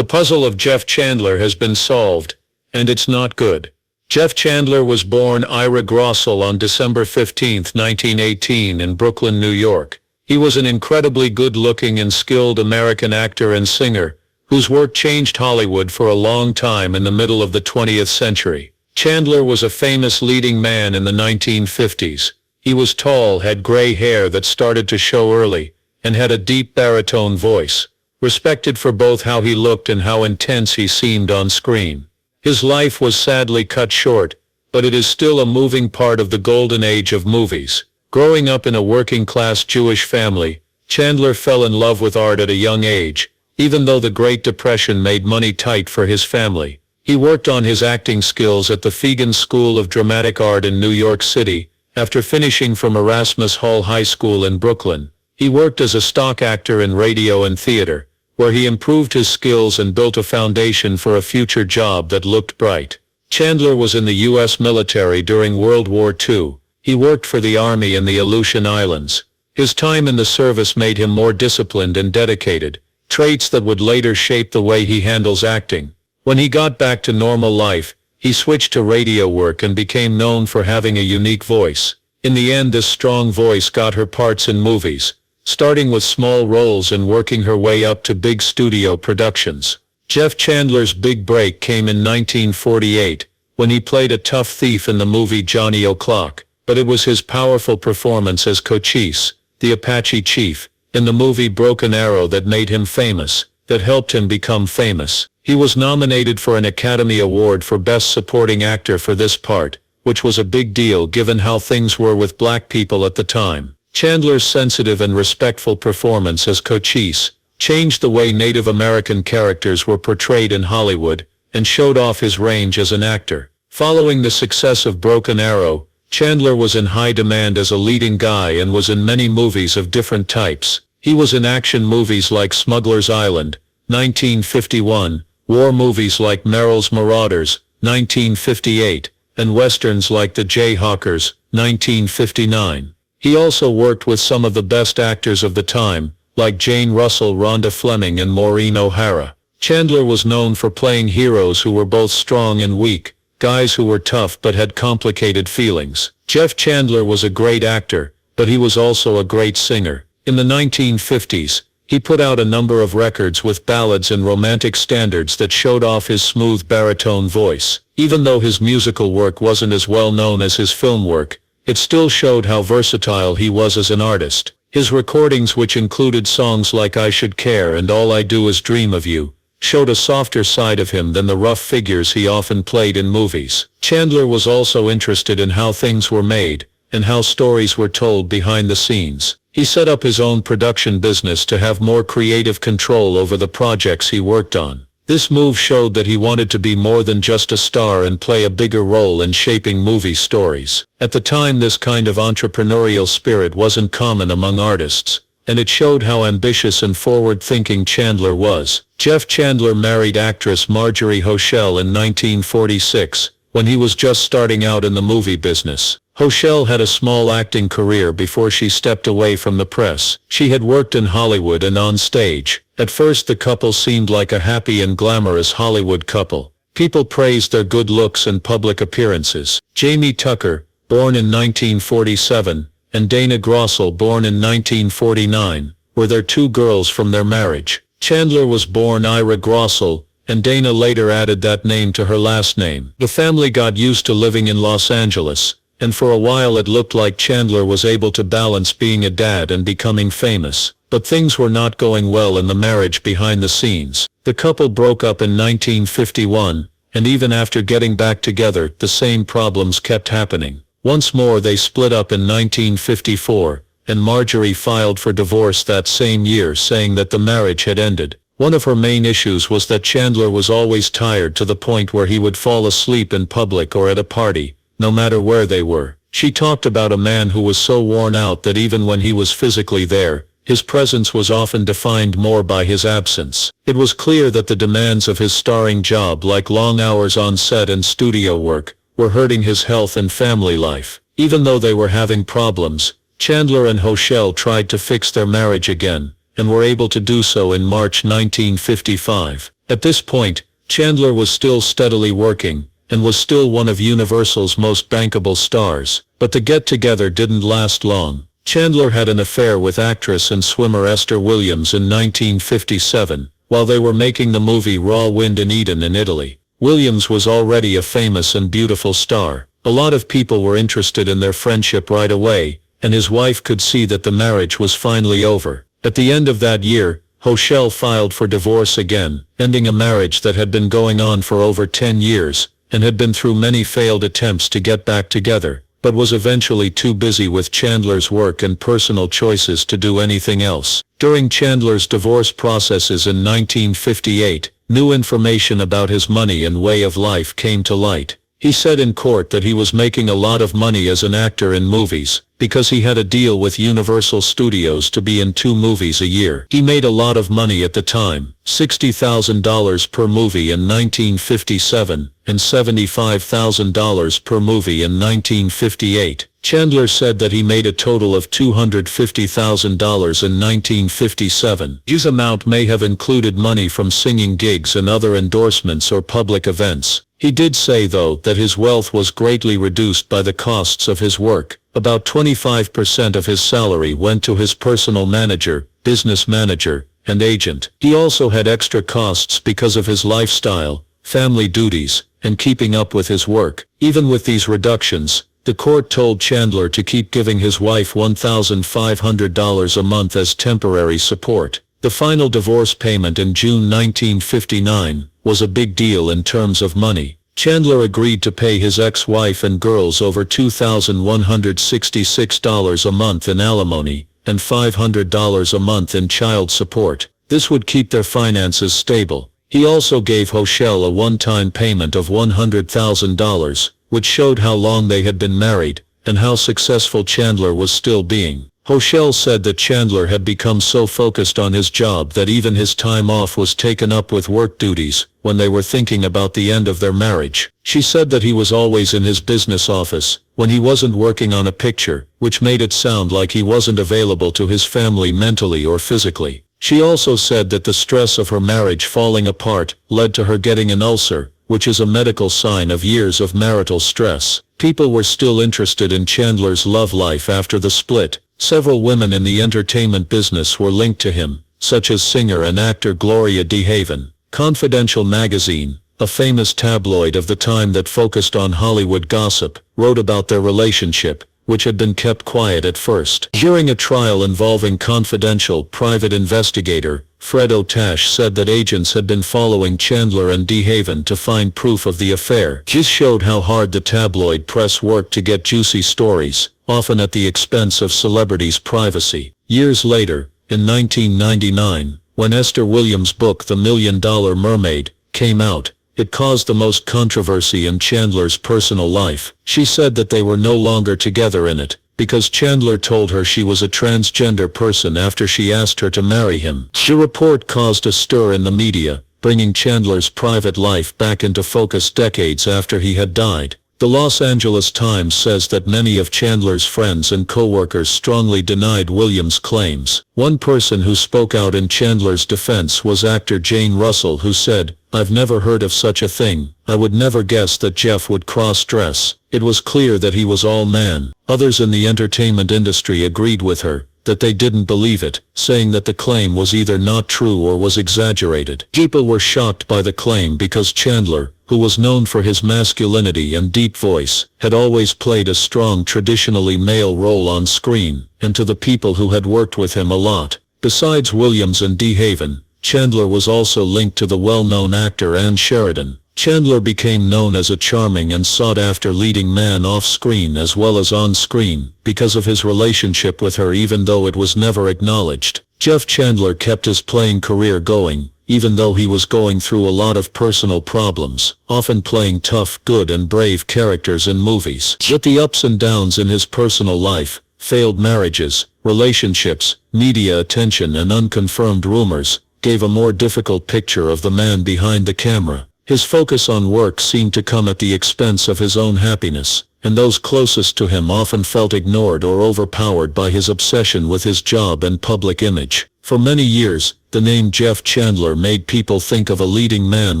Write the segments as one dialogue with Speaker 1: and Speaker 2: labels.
Speaker 1: The puzzle of Jeff Chandler has been solved, and it's not good. Jeff Chandler was born Ira Grossel on December 15, 1918 in Brooklyn, New York. He was an incredibly good-looking and skilled American actor and singer, whose work changed Hollywood for a long time in the middle of the 20th century. Chandler was a famous leading man in the 1950s. He was tall, had gray hair that started to show early, and had a deep baritone voice, respected for both how he looked and how intense he seemed on screen. His life was sadly cut short, but it is still a moving part of the golden age of movies. Growing up in a working-class Jewish family, Chandler fell in love with art at a young age, even though the Great Depression made money tight for his family. He worked on his acting skills at the Fegan School of Dramatic Art in New York City, after finishing from Erasmus Hall High School in Brooklyn. He worked as a stock actor in radio and theater, where he improved his skills and built a foundation for a future job that looked bright. Chandler was in the U.S. military during World War II. He worked for the Army in the Aleutian Islands. His time in the service made him more disciplined and dedicated, traits that would later shape the way he handles acting. When he got back to normal life, he switched to radio work and became known for having a unique voice. In the end, this strong voice got her parts in movies, starting with small roles and working her way up to big studio productions. Jeff Chandler's big break came in 1948, when he played a tough thief in the movie Johnny O'Clock, but it was his powerful performance as Cochise, the Apache chief, in the movie Broken Arrow that made him famous, that helped him become famous. He was nominated for an Academy Award for Best Supporting Actor for this part, which was a big deal given how things were with black people at the time. Chandler's sensitive and respectful performance as Cochise changed the way Native American characters were portrayed in Hollywood and showed off his range as an actor. Following the success of Broken Arrow, Chandler was in high demand as a leading guy and was in many movies of different types. He was in action movies like Smuggler's Island, 1951, war movies like Merrill's Marauders, 1958, and westerns like The Jayhawkers, 1959. He also worked with some of the best actors of the time, like Jane Russell, Rhonda Fleming, and Maureen O'Hara. Chandler was known for playing heroes who were both strong and weak, guys who were tough but had complicated feelings. Jeff Chandler was a great actor, but he was also a great singer. In the 1950s, he put out a number of records with ballads and romantic standards that showed off his smooth baritone voice. Even though his musical work wasn't as well known as his film work, it still showed how versatile he was as an artist. His recordings, which included songs like I Should Care and All I Do Is Dream of You, showed a softer side of him than the rough figures he often played in movies. Chandler was also interested in how things were made, and how stories were told behind the scenes. He set up his own production business to have more creative control over the projects he worked on. This move showed that he wanted to be more than just a star and play a bigger role in shaping movie stories. At the time, this kind of entrepreneurial spirit wasn't common among artists, and it showed how ambitious and forward-thinking Chandler was. Jeff Chandler married actress Marjorie Hochel in 1946, when he was just starting out in the movie business. Hochel had a small acting career before she stepped away from the press. She had worked in Hollywood and on stage. At first, the couple seemed like a happy and glamorous Hollywood couple. People praised their good looks and public appearances. Jamie Tucker, born in 1947, and Dana Grossel, born in 1949, were their two girls from their marriage. Chandler was born Ira Grossel, and Dana later added that name to her last name. The family got used to living in Los Angeles, and for a while it looked like Chandler was able to balance being a dad and becoming famous. But things were not going well in the marriage behind the scenes. The couple broke up in 1951, and even after getting back together, the same problems kept happening. Once more they split up in 1954, and Marjorie filed for divorce that same year, saying that the marriage had ended. One of her main issues was that Chandler was always tired to the point where he would fall asleep in public or at a party, no matter where they were. She talked about a man who was so worn out that even when he was physically there, his presence was often defined more by his absence. It was clear that the demands of his starring job, like long hours on set and studio work, were hurting his health and family life. Even though they were having problems, Chandler and Hochel tried to fix their marriage again, and were able to do so in March 1955. At this point, Chandler was still steadily working, and was still one of Universal's most bankable stars. But the get-together didn't last long. Chandler had an affair with actress and swimmer Esther Williams in 1957, while they were making the movie Raw Wind in Eden in Italy. Williams was already a famous and beautiful star. A lot of people were interested in their friendship right away, and his wife could see that the marriage was finally over. At the end of that year, Hochschild filed for divorce again, ending a marriage that had been going on for over 10 years, and had been through many failed attempts to get back together, but was eventually too busy with Chandler's work and personal choices to do anything else. During Chandler's divorce processes in 1958, new information about his money and way of life came to light. He said in court that he was making a lot of money as an actor in movies, because he had a deal with Universal Studios to be in 2 movies a year. He made a lot of money at the time, $60,000 per movie in 1957, and $75,000 per movie in 1958. Chandler said that he made a total of $250,000 in 1957. His amount may have included money from singing gigs and other endorsements or public events. He did say, though, that his wealth was greatly reduced by the costs of his work. About 25% of his salary went to his personal manager, business manager, and agent. He also had extra costs because of his lifestyle, family duties, and keeping up with his work. Even with these reductions, the court told Chandler to keep giving his wife $1,500 a month as temporary support. The final divorce payment in June 1959 was a big deal in terms of money. Chandler agreed to pay his ex-wife and girls over $2,166 a month in alimony, and $500 a month in child support. This would keep their finances stable. He also gave Hochschild a one-time payment of $100,000, which showed how long they had been married, and how successful Chandler was still being. Hochschild said that Chandler had become so focused on his job that even his time off was taken up with work duties, when they were thinking about the end of their marriage. She said that he was always in his business office, when he wasn't working on a picture, which made it sound like he wasn't available to his family mentally or physically. She also said that the stress of her marriage falling apart led to her getting an ulcer, which is a medical sign of years of marital stress. People were still interested in Chandler's love life after the split. Several women in the entertainment business were linked to him, such as singer and actor Gloria DeHaven. Confidential magazine, a famous tabloid of the time that focused on Hollywood gossip, wrote about their relationship, which had been kept quiet at first. During a trial involving confidential private investigator, Fred Otash said that agents had been following Chandler and DeHaven to find proof of the affair. This showed how hard the tabloid press worked to get juicy stories, often at the expense of celebrities' privacy. Years later, in 1999, when Esther Williams' book The $1 Million Mermaid came out, it caused the most controversy in Chandler's personal life. She said that they were no longer together in it, because Chandler told her she was a transgender person after she asked her to marry him. The report caused a stir in the media, bringing Chandler's private life back into focus decades after he had died. The Los Angeles Times says that many of Chandler's friends and co-workers strongly denied Williams' claims. One person who spoke out in Chandler's defense was actor Jane Russell, who said, "I've never heard of such a thing. I would never guess that Jeff would cross-dress. It was clear that he was all man." Others in the entertainment industry agreed with her, that they didn't believe it, saying that the claim was either not true or was exaggerated. People were shocked by the claim because Chandler, who was known for his masculinity and deep voice, had always played a strong traditionally male role on screen, and to the people who had worked with him a lot. Besides Williams and DeHaven, Chandler was also linked to the well-known actor Ann Sheridan. Chandler became known as a charming and sought-after leading man off-screen as well as on-screen, because of his relationship with her, even though it was never acknowledged. Jeff Chandler kept his playing career going, even though he was going through a lot of personal problems, often playing tough, good and brave characters in movies. But the ups and downs in his personal life, failed marriages, relationships, media attention and unconfirmed rumors, gave a more difficult picture of the man behind the camera. His focus on work seemed to come at the expense of his own happiness, and those closest to him often felt ignored or overpowered by his obsession with his job and public image. For many years, The name Jeff Chandler made people think of a leading man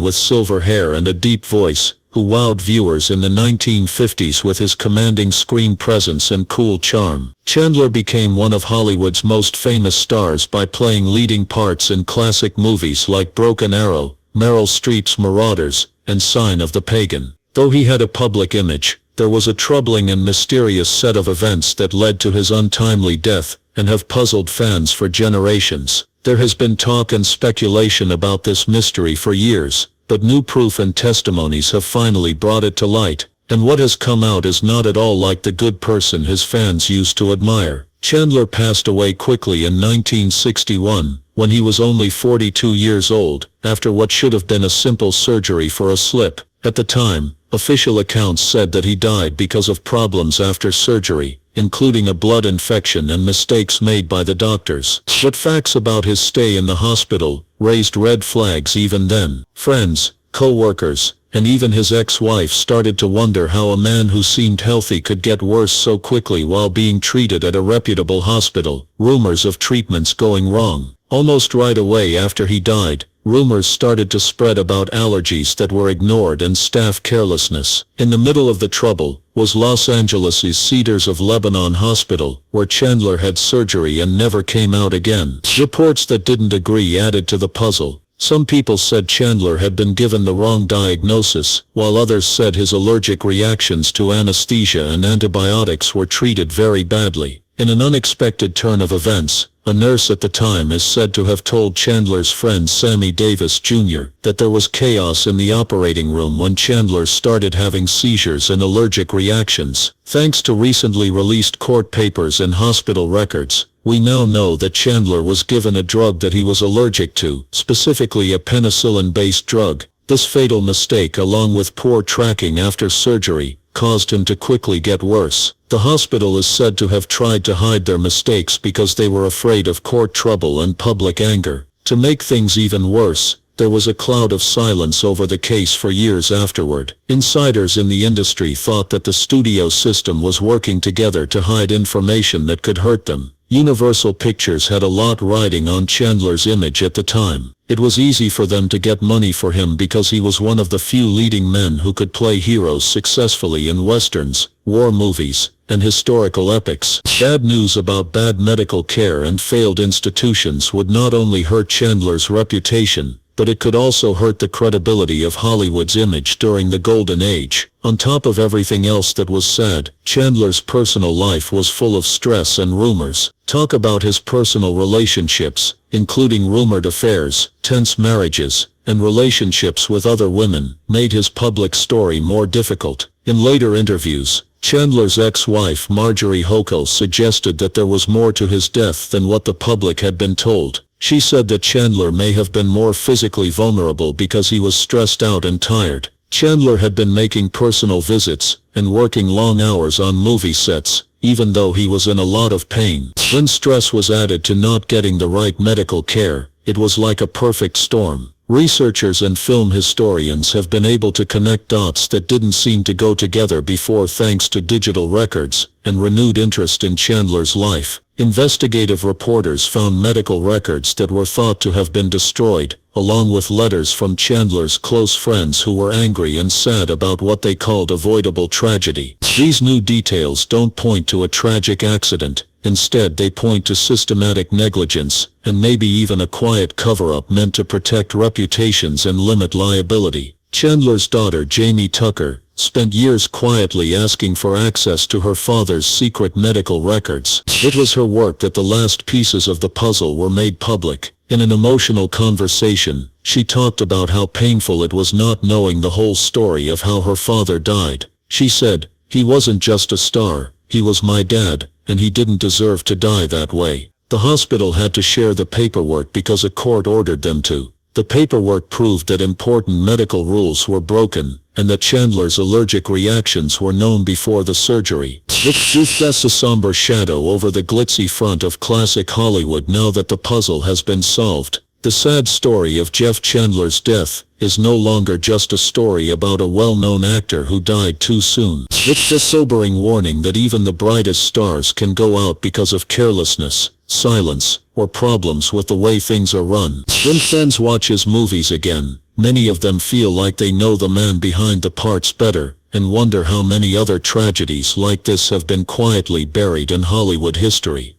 Speaker 1: with silver hair and a deep voice, who wowed viewers in the 1950s with his commanding screen presence and cool charm. Chandler became one of Hollywood's most famous stars by playing leading parts in classic movies like Broken Arrow, Meryl Streep's Marauders, and Sign of the Pagan. Though he had a public image, there was a troubling and mysterious set of events that led to his untimely death, and have puzzled fans for generations. There has been talk and speculation about this mystery for years, but new proof and testimonies have finally brought it to light, and what has come out is not at all like the good person his fans used to admire. Chandler passed away quickly in 1961, when he was only 42 years old, after what should have been a simple surgery for a slip. At the time, official accounts said that he died because of problems after surgery, including a blood infection and mistakes made by the doctors. But facts about his stay in the hospital raised red flags even then. Friends, co-workers, and even his ex-wife started to wonder how a man who seemed healthy could get worse so quickly while being treated at a reputable hospital. Rumors of treatments going wrong. Almost right away after he died, rumors started to spread about allergies that were ignored and staff carelessness. In the middle of the trouble was Los Angeles' Cedars of Lebanon Hospital, where Chandler had surgery and never came out again. Reports that didn't agree added to the puzzle. Some people said Chandler had been given the wrong diagnosis, while others said his allergic reactions to anesthesia and antibiotics were treated very badly. In an unexpected turn of events, a nurse at the time is said to have told Chandler's friend Sammy Davis Jr. that there was chaos in the operating room when Chandler started having seizures and allergic reactions. Thanks to recently released court papers and hospital records, we now know that Chandler was given a drug that he was allergic to, specifically a penicillin-based drug. This fatal mistake, along with poor tracking after surgery, caused him to quickly get worse. The hospital is said to have tried to hide their mistakes because they were afraid of court trouble and public anger. To make things even worse, there was a cloud of silence over the case for years afterward. Insiders in the industry thought that the studio system was working together to hide information that could hurt them. Universal Pictures had a lot riding on Chandler's image at the time. It was easy for them to get money for him because he was one of the few leading men who could play heroes successfully in westerns, war movies, and historical epics. Bad news about bad medical care and failed institutions would not only hurt Chandler's reputation, but it could also hurt the credibility of Hollywood's image during the Golden Age. On top of everything else that was sad, Chandler's personal life was full of stress and rumors. Talk about his personal relationships, including rumored affairs, tense marriages, and relationships with other women, made his public story more difficult. In later interviews, Chandler's ex-wife Marjorie Hochul suggested that there was more to his death than what the public had been told. She said that Chandler may have been more physically vulnerable because he was stressed out and tired. Chandler had been making personal visits and working long hours on movie sets, even though he was in a lot of pain. When stress was added to not getting the right medical care, it was like a perfect storm. Researchers and film historians have been able to connect dots that didn't seem to go together before thanks to digital records and renewed interest in Chandler's life. Investigative reporters found medical records that were thought to have been destroyed, along with letters from Chandler's close friends who were angry and sad about what they called avoidable tragedy. These new details don't point to a tragic accident. Instead, they point to systematic negligence, and maybe even a quiet cover-up meant to protect reputations and limit liability. Chandler's daughter, Jamie Tucker, spent years quietly asking for access to her father's secret medical records. It was her work that the last pieces of the puzzle were made public. In an emotional conversation, she talked about how painful it was not knowing the whole story of how her father died. She said, "He wasn't just a star, he was my dad, and he didn't deserve to die that way." The hospital had to share the paperwork because a court ordered them to. The paperwork proved that important medical rules were broken, and that Chandler's allergic reactions were known before the surgery. It casts a somber shadow over the glitzy front of classic Hollywood now that the puzzle has been solved. The sad story of Jeff Chandler's death is no longer just a story about a well-known actor who died too soon. It's a sobering warning that even the brightest stars can go out because of carelessness, silence, or problems with the way things are run. When fans watch his movies again, many of them feel like they know the man behind the parts better, and wonder how many other tragedies like this have been quietly buried in Hollywood history.